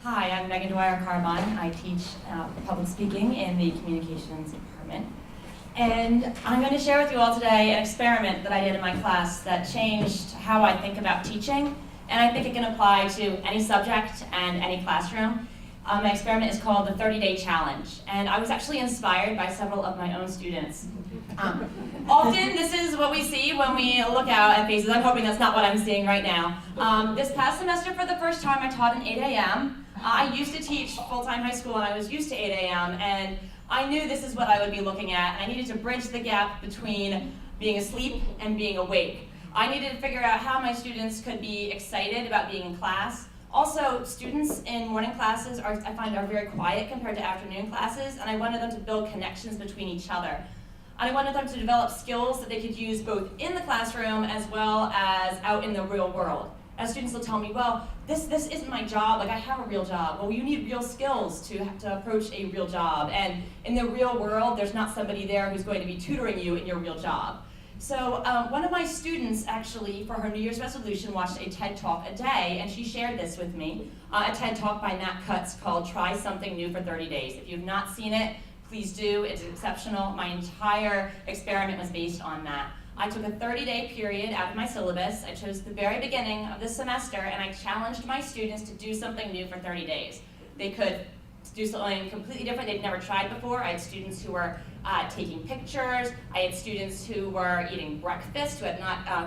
Hi, I'm Meghan Dwyer Carbine. I teach public speaking in the communications department. And I'm going to share with you all today an experiment that I did in my class that changed how I think about teaching, and I think it can apply to any subject and any classroom. My experiment is called the 30-Day Challenge, and I was actually inspired by several of my own students. Often this is what we see when we look out at faces. I'm hoping that's not what I'm seeing right now. This past semester, for the first time, I taught at 8 a.m. I used to teach full-time high school, and I was used to 8 a.m., and I knew this is what I would be looking at. I needed to bridge the gap between being asleep and being awake. I needed to figure out how my students could be excited about being in class. Also, students in morning classes I find are very quiet compared to afternoon classes, and I wanted them to build connections between each other. And I wanted them to develop skills that they could use both in the classroom as well as out in the real world. As students will tell me, well, this isn't my job, like I have a real job. Well, you need real skills to approach a real job. And in the real world, there's not somebody there who's going to be tutoring you in your real job. So one of my students actually, for her New Year's resolution, watched a TED Talk a day, and she shared this with me. A TED Talk by Matt Cutts called Try Something New for 30 Days. If you've not seen it, please do. It's exceptional. My entire experiment was based on that. I took a 30-day period out of my syllabus. I chose the very beginning of the semester, and I challenged my students to do something new for 30 days. They could do something completely different they'd never tried before. I had students who were taking pictures. I had students who were eating breakfast, who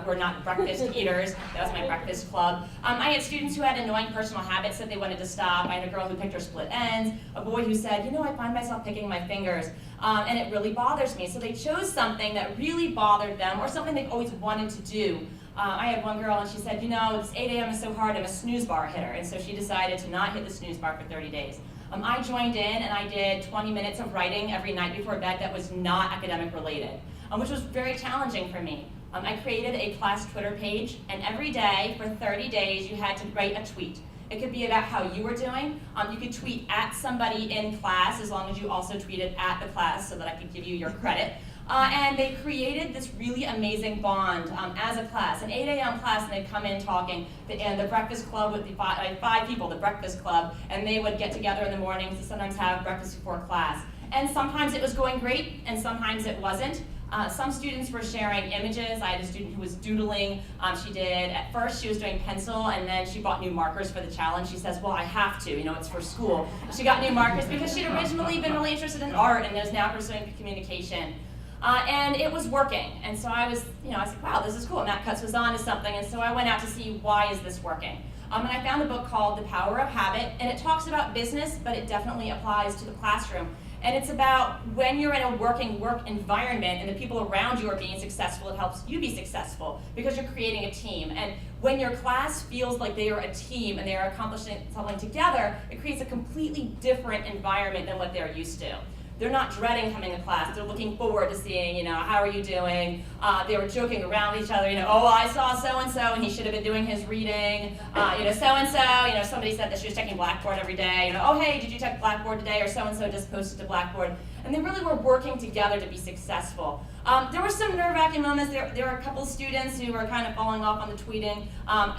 were not breakfast eaters. That was my breakfast club. I had students who had annoying personal habits that they wanted to stop. I had a girl who picked her split ends, a boy who said, I find myself picking my fingers, and it really bothers me. So they chose something that really bothered them, or something they've always wanted to do. I had one girl, and she said, this 8 a.m. is so hard, I'm a snooze bar hitter. And so she decided to not hit the snooze bar for 30 days. I joined in, and I did 20 minutes of writing every night before bed that was not academic related, which was very challenging for me. I created a class Twitter page, and every day for 30 days you had to write a tweet. It could be about how you were doing. You could tweet at somebody in class as long as you also tweeted at the class so that I could give you your credit. And they created this really amazing bond as a class, an 8 a.m. class, and they'd come in talking. And the breakfast club would be five people, the breakfast club, and they would get together in the mornings to sometimes have breakfast before class. And sometimes it was going great, and sometimes it wasn't. Some students were sharing images. I had a student who was doodling. At first she was doing pencil, and then she bought new markers for the challenge. She says, well, I have to, it's for school. She got new markers because she'd originally been really interested in art and is now pursuing communication. And it was working, and so I was like, wow, this is cool. Matt Cutts was on to something, and so I went out to see why is this working. And I found a book called The Power of Habit, and it talks about business, but it definitely applies to the classroom. And it's about when you're in a working work environment and the people around you are being successful, it helps you be successful because you're creating a team. And when your class feels like they are a team and they are accomplishing something together, it creates a completely different environment than what they're used to. They're not dreading coming to class. They're looking forward to seeing, how are you doing? They were joking around with each other, oh, I saw so-and-so, and he should have been doing his reading. So-and-so, somebody said that she was checking Blackboard every day. Oh, hey, did you check Blackboard today? Or so-and-so just posted to Blackboard. And they really were working together to be successful. There were some nerve-wracking moments. There were a couple of students who were kind of falling off on the tweeting.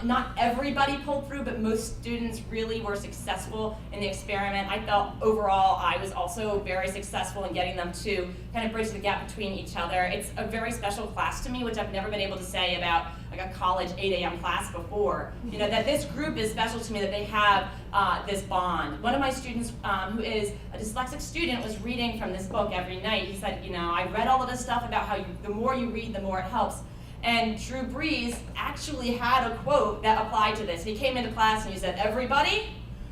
Not everybody pulled through, but most students really were successful in the experiment. I felt overall I was also very successful in getting them to kind of bridge the gap between each other. It's a very special class to me, which I've never been able to say about like a college 8 a.m. class before. That this group is special to me, that they have this bond. One of my students, who is a dyslexic student, was reading from this book every night. He said, I read all of this stuff about how the more you read, the more it helps. And Drew Brees actually had a quote that applied to this. He came into class and he said, everybody,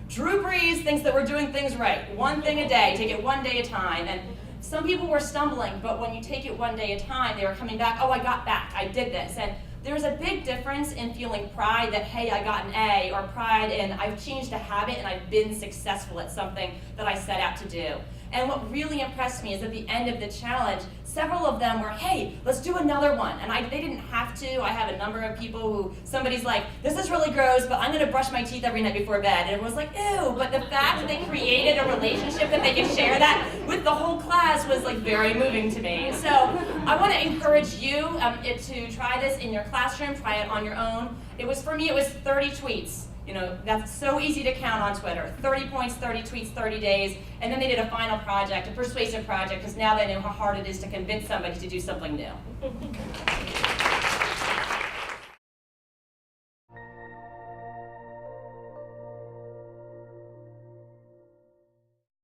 Drew Brees thinks that we're doing things right. One thing a day, take it one day at a time. And some people were stumbling, but when you take it one day at a time, they were coming back, oh, I got back, I did this. And there's a big difference in feeling pride that, hey, I got an A, or pride in I've changed a habit and I've been successful at something that I set out to do. And what really impressed me is at the end of the challenge, several of them were, hey, let's do another one. And they didn't have to. I have a number of people who, somebody's like, this is really gross, but I'm going to brush my teeth every night before bed. And everyone's like, ew. But the fact that they created a relationship that they could share that with the whole class was like very moving to me. So I want to encourage you to try this in your classroom, try it on your own. For me, it was 30 tweets. That's so easy to count on Twitter. 30 points, 30 tweets, 30 days, and then they did a final project, a persuasive project, because now they know how hard it is to convince somebody to do something new.